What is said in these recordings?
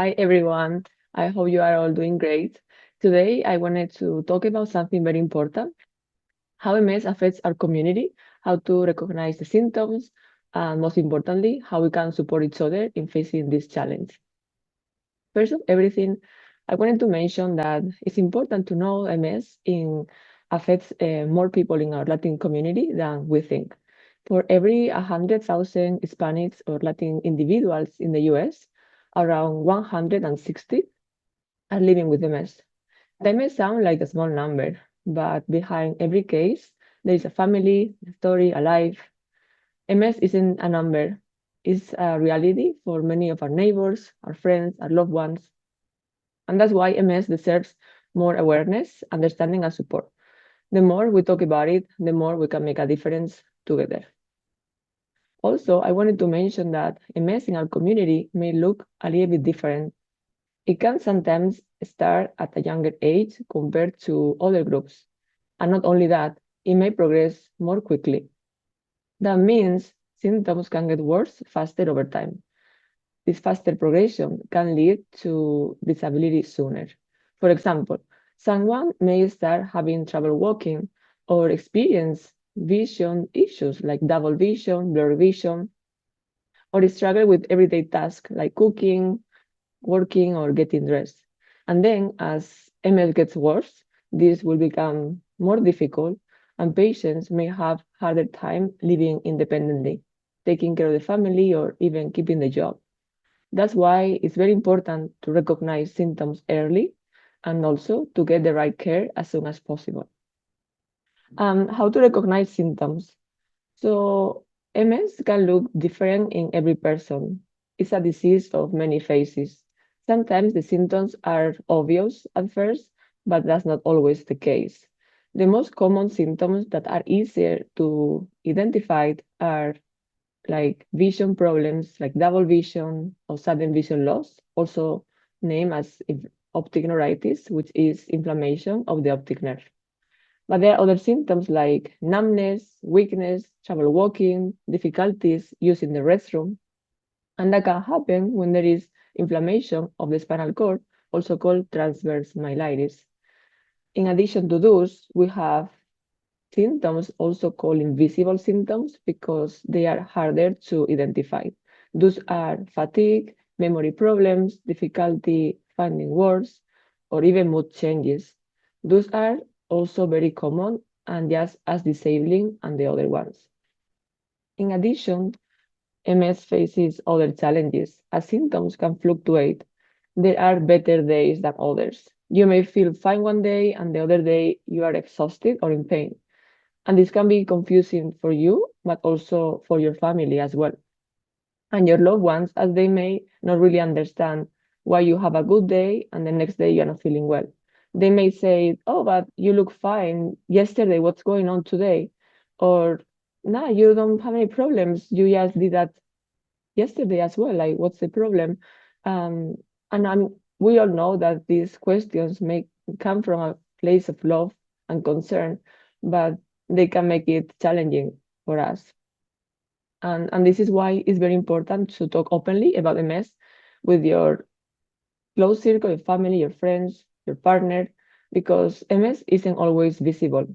Hi, everyone. I hope you are all doing great. Today, I wanted to talk about something very important, how MS affects our community, how to recognize the symptoms, and most importantly, how we can support each other in facing this challenge. First of everything, I wanted to mention that it's important to know MS affects more people in our Latin community than we think. For every 100,000 Hispanics or Latin individuals in the US, around 160 are living with MS. That may sound like a small number, but behind every case, there is a family, a story, a life. MS isn't a number, it's a reality for many of our neighbors, our friends, our loved ones. And that's why MS deserves more awareness, understanding, and support. The more we talk about it, the more we can make a difference together. Also, I wanted to mention that MS in our community may look a little bit different. It can sometimes start at a younger age compared to other groups. And not only that, it may progress more quickly. That means symptoms can get worse faster over time. This faster progression can lead to disability sooner. For example, someone may start having trouble walking or experience vision issues like double vision, blurry vision, or struggle with everyday tasks like cooking, working, or getting dressed. And then as MS gets worse, this will become more difficult, and patients may have harder time living independently, taking care of the family, or even keeping the job. That's why it's very important to recognize symptoms early and also to get the right care as soon as possible. How to recognize symptoms? So MS can look different in every person. It's a disease of many faces. Sometimes the symptoms are obvious at first, but that's not always the case. The most common symptoms that are easier to identify are like vision problems, like double vision or sudden vision loss, also named as optic neuritis, which is inflammation of the optic nerve. But there are other symptoms like numbness, weakness, trouble walking, difficulties using the restroom. And that can happen when there is inflammation of the spinal cord, also called transverse myelitis. In addition to those, we have symptoms also called invisible symptoms because they are harder to identify. Those are fatigue, memory problems, difficulty finding words, or even mood changes. Those are also very common and just as disabling as the other ones. In addition, MS faces other challenges as symptoms can fluctuate. There are better days than others. You may feel fine one day and the other day you are exhausted or in pain. And this can be confusing for you, but also for your family as well. And your loved ones, as they may not really understand why you have a good day and the next day you're not feeling well. They may say, oh, but you look fine yesterday. What's going on today? Or, no, you don't have any problems. You just did that yesterday as well. Like, what's the problem? Um, and we all know that these questions may come from a place of love and concern, but they can make it challenging for us. And this is why it's very important to talk openly about MS with your close circle, your family, your friends, your partner, because MS isn't always visible.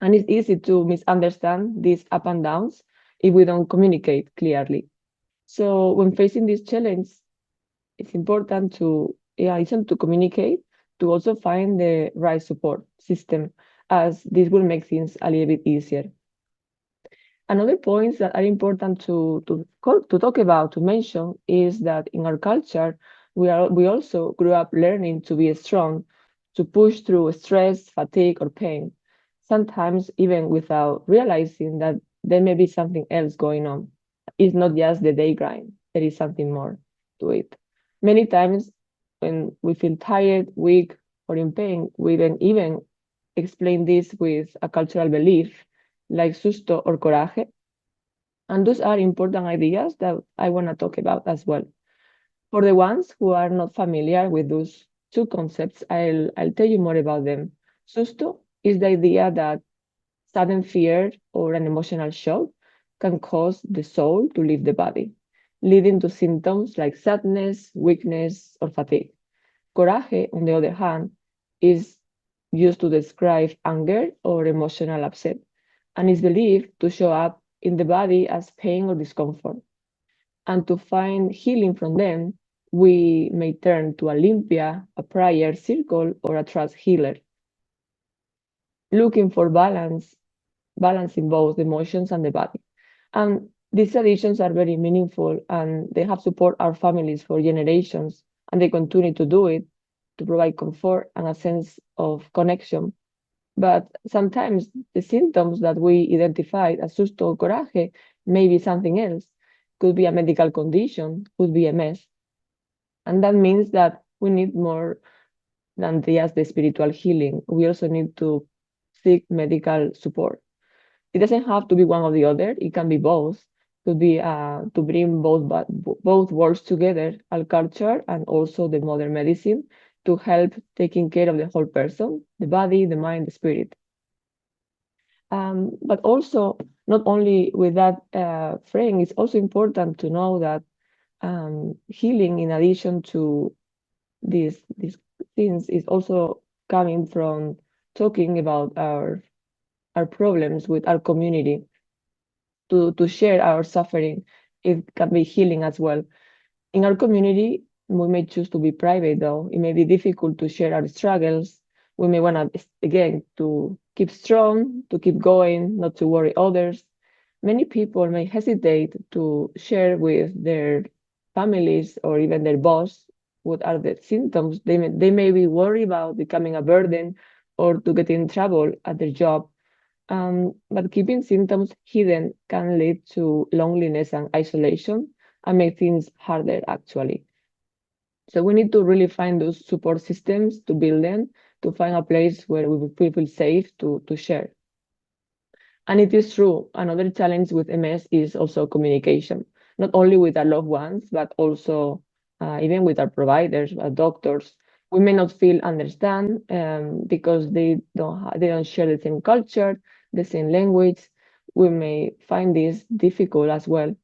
And it's easy to misunderstand these up and downs if we don't communicate clearly. So when facing this challenge, it's important to, in addition to communicate, to also find the right support system, as this will make things a little bit easier. Another points that are important to talk about, to mention, is that in our culture, we also grew up learning to be strong, to push through stress, fatigue, or pain, sometimes even without realizing that there may be something else going on. It's not just the day grind, there is something more to it. Many times when we feel tired, weak, or in pain, we then even explain this with a cultural belief like susto or coraje. And those are important ideas that I want to talk about as well. For the ones who are not familiar with those two concepts, I'll tell you more about them. Susto is the idea that sudden fear or an emotional shock can cause the soul to leave the body. leading to symptoms like sadness, weakness, or fatigue. Coraje, on the other hand, is used to describe anger or emotional upset and is believed to show up in the body as pain or discomfort. And to find healing from them, we may turn to a limpia, a prayer circle, or a trust healer, looking for balancing both emotions and the body. And these traditions are very meaningful and they have support our families for generations, and they continue to do it to provide comfort and a sense of connection. But sometimes the symptoms that we identified as susto or coraje may be something else, could be a medical condition, could be MS. And that means that we need more than just the spiritual healing. We also need to seek medical support. It doesn't have to be one or the other. It can be both. Could be to bring both worlds together, our culture and also the modern medicine, to help taking care of the whole person, the body, the mind, the spirit. But also, not only with that frame, it's also important to know that healing, in addition to these things, is also coming from talking about our problems with our community, to share our suffering. It can be healing as well. In our community, we may choose to be private, though. It may be difficult to share our struggles. We may want to, again, to keep strong, to keep going, not to worry others. Many people may hesitate to share with their families or even their boss what are the symptoms. They may be worried about becoming a burden or to get in trouble at their job. But keeping symptoms hidden can lead to loneliness and isolation and make things harder, actually. So we need to really find those support systems, to build them, to find a place where we will feel safe to share. And it is true, another challenge with MS is also communication, not only with our loved ones, but also even with our providers, our doctors. We may not feel understand because they don't share the same culture, the same language. We may find this difficult as well.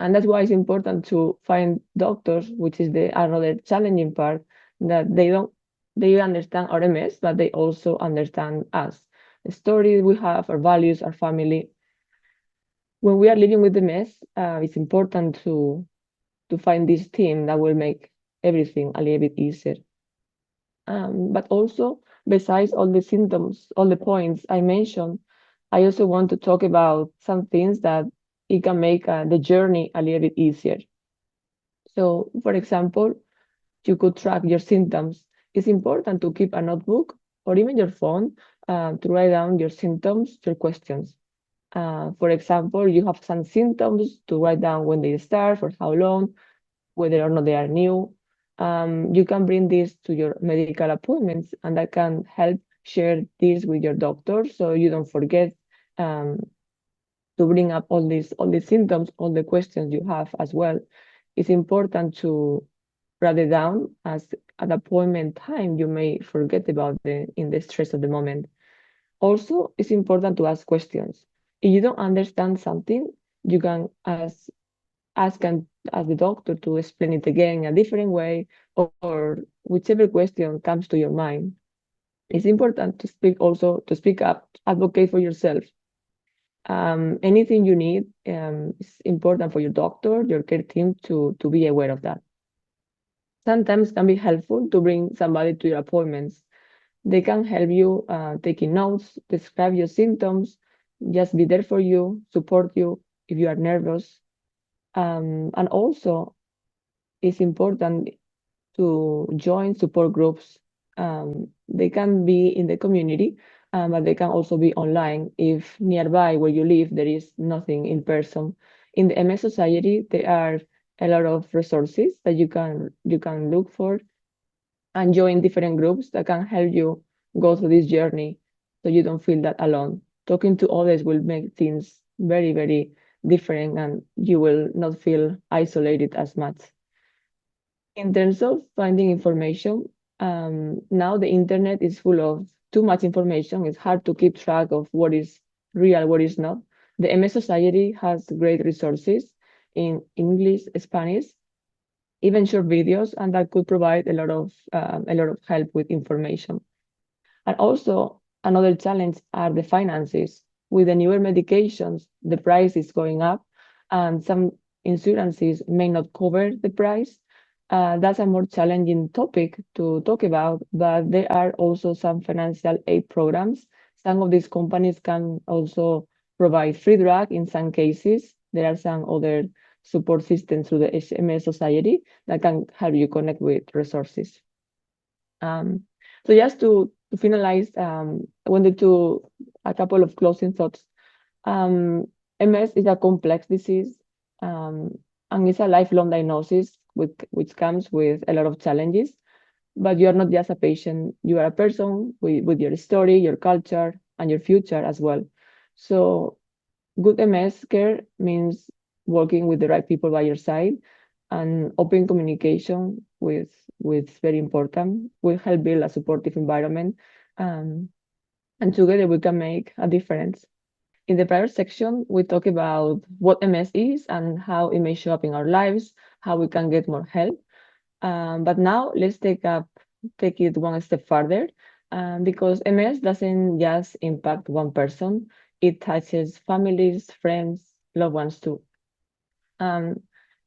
And that's why it's important to find doctors, which is the another challenging part, that they understand our MS, but they also understand us, the stories we have, our values, our family. When we are living with MS, it's important to find this team that will make everything a little bit easier. But also, besides all the symptoms, all the points I mentioned, I also want to talk about some things that it can make the journey a little bit easier. So, for example, you could track your symptoms. It's important to keep a notebook or even your phone to write down your symptoms, your questions. For example, you have some symptoms to write down when they start, for how long, whether or not they are new. You can bring this to your medical appointments, and that can help share this with your doctor so you don't forget um, to bring up all these symptoms, all the questions you have as well. It's important to write it down, as at appointment time you may forget about in the stress of the moment. Also, it's important to ask questions. If you don't understand something, you can ask the doctor to explain it again in a different way, or whichever question comes to your mind. It's important to speak up, advocate for yourself. Anything you need, it's important for your doctor, your care team to be aware of that. Sometimes it can be helpful to bring somebody to your appointments. They can help you taking notes, describe your symptoms, just be there for you, support you if you are nervous. And also, it's important to join support groups. They can be in the community, but they can also be online if nearby where you live there is nothing in person. In the MS Society, there are a lot of resources that you can look for and join different groups that can help you go through this journey so you don't feel that alone. Talking to others will make things very, very different, and you will not feel isolated as much. In terms of finding information, now the internet is full of too much information. It's hard to keep track of what is real, what is not. The MS Society has great resources. in English, Spanish, even short videos, and that could provide a lot of help with information. And also, another challenge are the finances. With the newer medications, the price is going up, and some insurances may not cover the price. That's a more challenging topic to talk about, but there are also some financial aid programs. Some of these companies can also provide free drug in some cases. There are some other support systems through the HMS Society that can help you connect with resources. Um, so just to finalize, I wanted to a couple of closing thoughts. Um, MS is a complex disease, um, and it's a lifelong diagnosis which comes with a lot of challenges. But you are not just a patient; you are a person with your story, your culture, and your future as well. So good MS care means working with the right people by your side, and open communication with very important will help build a supportive environment, um, and together we can make a difference. In the prior section, we talk about what MS is and how it may show up in our lives, how we can get more help. But now let's take it one step further, because MS doesn't just impact one person; it touches families, friends, loved ones too. Um,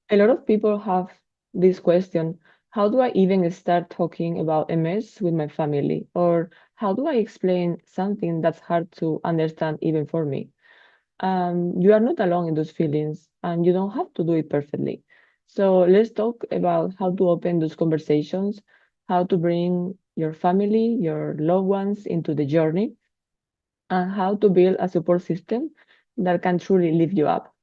a lot of people have this question: how do I even start talking about MS with my family, or how do I explain something that's hard to understand even for me? You are not alone in those feelings, and you don't have to do it perfectly. So let's talk about how to open those conversations, how to bring your family, your loved ones into the journey, and how to build a support system that can truly lift you up.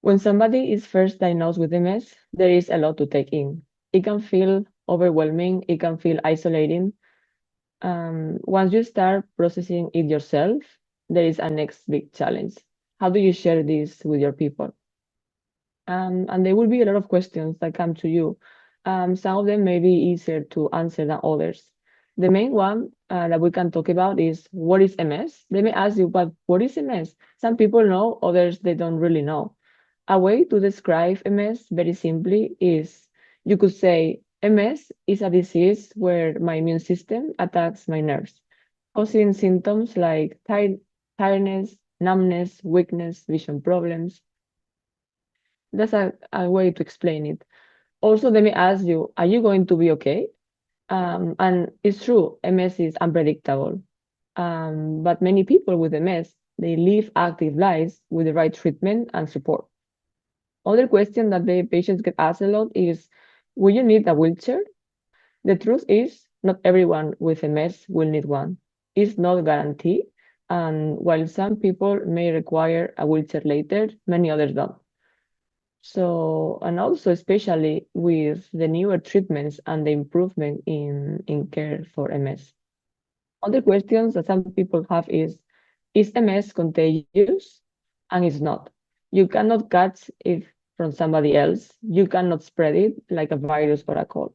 When somebody is first diagnosed with MS, there is a lot to take in. It can feel overwhelming, it can feel isolating. Once you start processing it yourself, there is a next big challenge. How do you share this with your people? And there will be a lot of questions that come to you. Some of them may be easier to answer than others. The main one that we can talk about is what is MS? They may ask you, but what is MS? Some people know, others they don't really know. A way to describe MS very simply is you could say MS is a disease where my immune system attacks my nerves, causing symptoms like tiredness, numbness, weakness, vision problems. That's a way to explain it. Also, let me ask you, are you going to be okay? And it's true, MS is unpredictable. But many people with MS, they live active lives with the right treatment and support. Other question that the patients get asked a lot is, will you need a wheelchair? The truth is, not everyone with MS will need one. It's not guaranteed. And while some people may require a wheelchair later, many others don't. So, and also especially with the newer treatments and the improvement in care for MS. Other questions that some people have is MS contagious? And it's not. You cannot catch it from somebody else. You cannot spread it like a virus or a cold.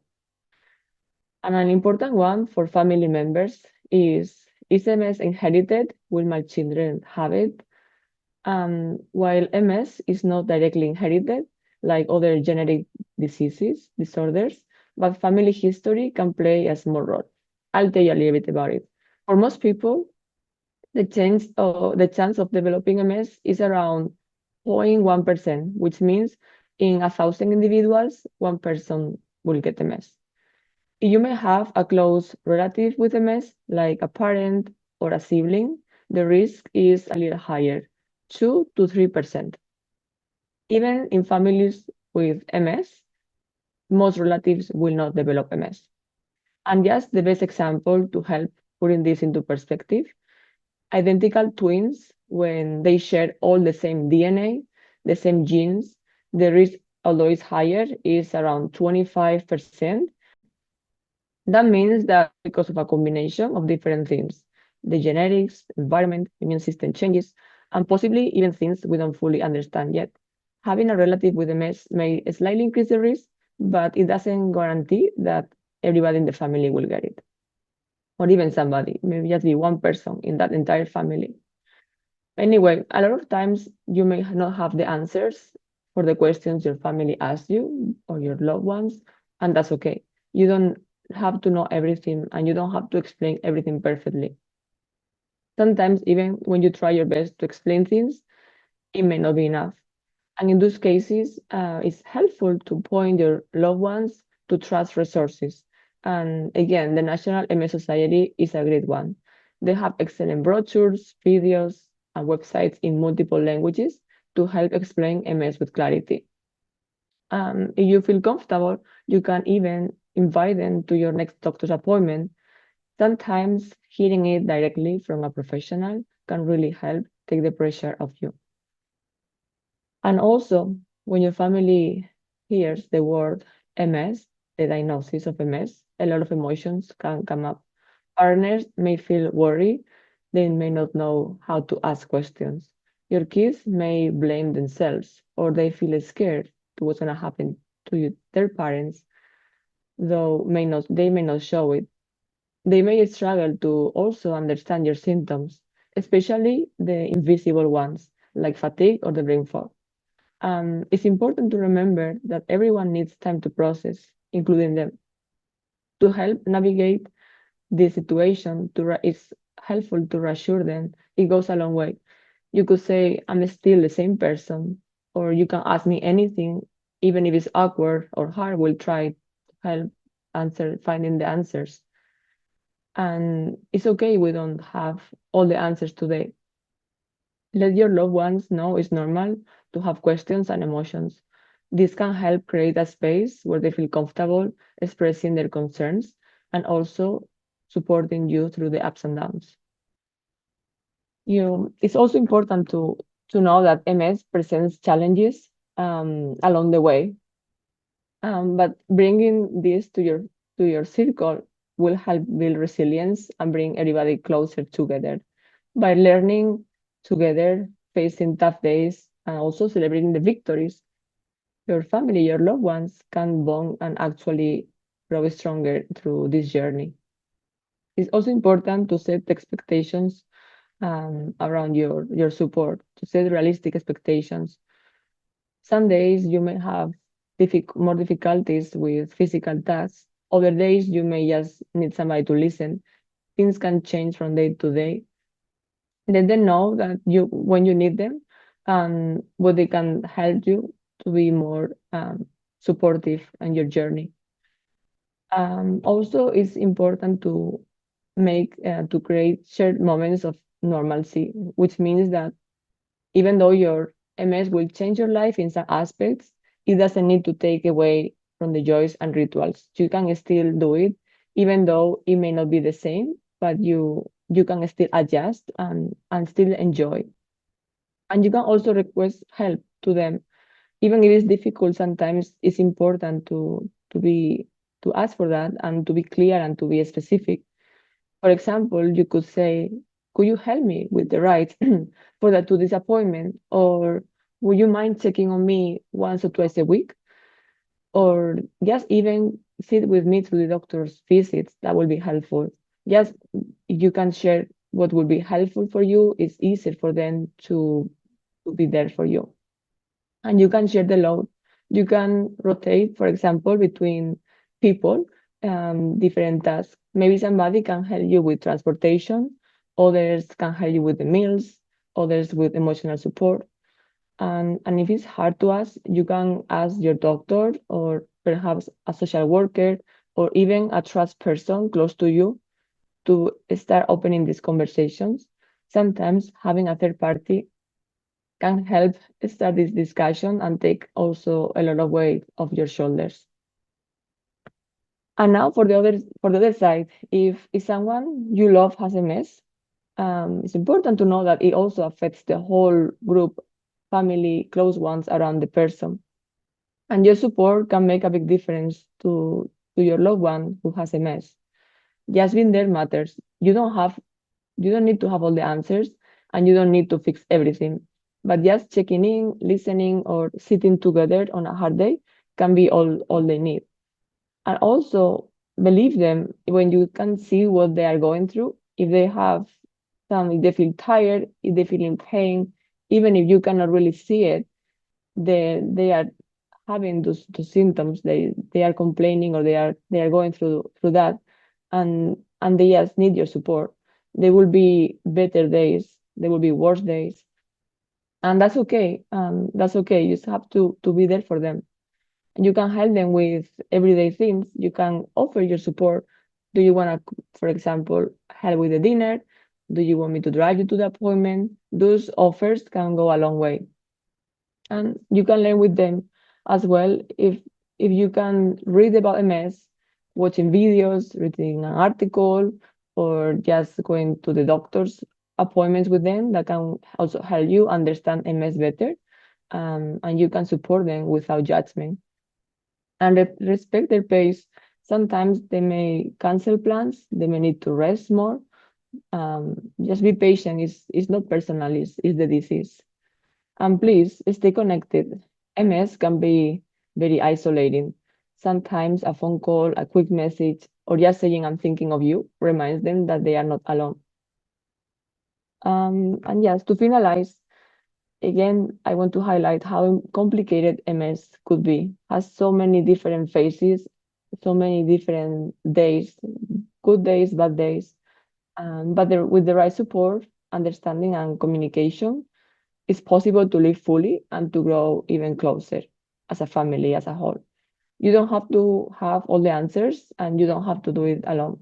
And an important one for family members is MS inherited? Will my children have it? While MS is not directly inherited, like other genetic disorders, but family history can play a small role. I'll tell you a little bit about it. For most people, the chance of developing MS is around 0.1%, which means in 1,000 individuals, one person will get MS. You may have a close relative with MS, like a parent or a sibling. The risk is a little higher, 2 to 3%. Even in families with MS, most relatives will not develop MS. And just the best example to help putting this into perspective, identical twins, when they share all the same DNA, the same genes, the risk, although it's higher, is around 25%. That means that because of a combination of different things, the genetics, environment, immune system changes, and possibly even things we don't fully understand yet. Having a relative with MS may slightly increase the risk, but it doesn't guarantee that everybody in the family will get it. Or even somebody, maybe just be one person in that entire family. Anyway, a lot of times you may not have the answers. for the questions your family asks you or your loved ones, and that's okay. You don't have to know everything and you don't have to explain everything perfectly. Sometimes, even when you try your best to explain things, it may not be enough. And in those cases, it's helpful to point your loved ones to trust resources. And again, the National MS Society is a great one. They have excellent brochures, videos, and websites in multiple languages to help explain MS with clarity. If you feel comfortable, you can even invite them to your next doctor's appointment. Sometimes hearing it directly from a professional can really help take the pressure off you. And also, when your family hears the word MS, the diagnosis of MS, a lot of emotions can come up. Partners may feel worried, they may not know how to ask questions. Your kids may blame themselves or they feel scared to what's gonna happen to you, their parents, though they may not show it. They may struggle to also understand your symptoms, especially the invisible ones like fatigue or the brain fog. It's important to remember that everyone needs time to process, including them. To help navigate the situation, it's helpful to reassure them. It goes a long way. You could say, I'm still the same person, or you can ask me anything, even if it's awkward or hard, we'll try to help finding the answers. And it's okay we don't have all the answers today. Let your loved ones know it's normal to have questions and emotions. This can help create a space where they feel comfortable expressing their concerns and also supporting you through the ups and downs. It's also important to know that MS presents challenges along the way, but bringing this to your circle will help build resilience and bring everybody closer together by learning together, facing tough days, and also celebrating the victories. Your family, your loved ones can bond and actually grow stronger through this journey. It's also important to set expectations around your support, to set realistic expectations. Some days you may have more difficulties with physical tasks. Other days you may just need somebody to listen. Things can change from day to day. Let them know that you when you need them and what they can help you to be more supportive in your journey. Also, it's important to create shared moments of normalcy, which means that even though your MS will change your life in some aspects, it doesn't need to take away from the joys and rituals. You can still do it, even though it may not be the same, but you can still adjust and still enjoy. And you can also request help to them. Even if it's difficult, sometimes it's important to ask for that and to be clear and to be specific. For example, you could say, could you help me with the rights for that to this appointment? Or would you mind checking on me once or twice a week? Or just even sit with me through the doctor's visits. That will be helpful. Just you can share what would be helpful for you. It's easier for them to be there for you. And you can share the load. You can rotate, for example, between people, different tasks. Maybe somebody can help you with transportation, others can help you with the meals, others with emotional support. And if it's hard to ask, you can ask your doctor or perhaps a social worker or even a trust person close to you to start opening these conversations. Sometimes having a third party can help start this discussion and take also a lot of weight off your shoulders. And now for the other side, if someone you love has MS, it's important to know that it also affects the whole group, family, close ones around the person. And your support can make a big difference to your loved one who has MS. Just being there matters. You don't need to have all the answers and you don't need to fix everything. But just checking in, listening, or sitting together on a hard day can be all they need. And also believe them when you can see what they are going through. If they have if they feel tired, if they feel in pain, even if you cannot really see it, they are having those symptoms, they are complaining or they are going through that, and they just need your support. There will be better days, there will be worse days, and that's okay. That's okay. You just have to be there for them. And you can help them with everyday things. You can offer your support. Do you want to, for example, help with the dinner? Do you want me to drive you to the appointment? Those offers can go a long way. And you can learn with them as well if you can read about MS, watching videos, reading an article, or just going to the doctor's appointments with them. That can also help you understand MS better, and you can support them without judgment and respect their pace. Sometimes they may cancel plans, they may need to rest more. Just be patient. It's not personal, it's the disease. And please stay connected. MS can be very isolating. Sometimes a phone call, a quick message, or just saying I'm thinking of you reminds them that they are not alone. And yes, to finalize, again, I want to highlight how complicated MS could be. Has so many different phases, so many different days, good days, bad days. But with the right support, understanding, and communication, it's possible to live fully and to grow even closer as a family, as a whole. You don't have to have all the answers and you don't have to do it alone.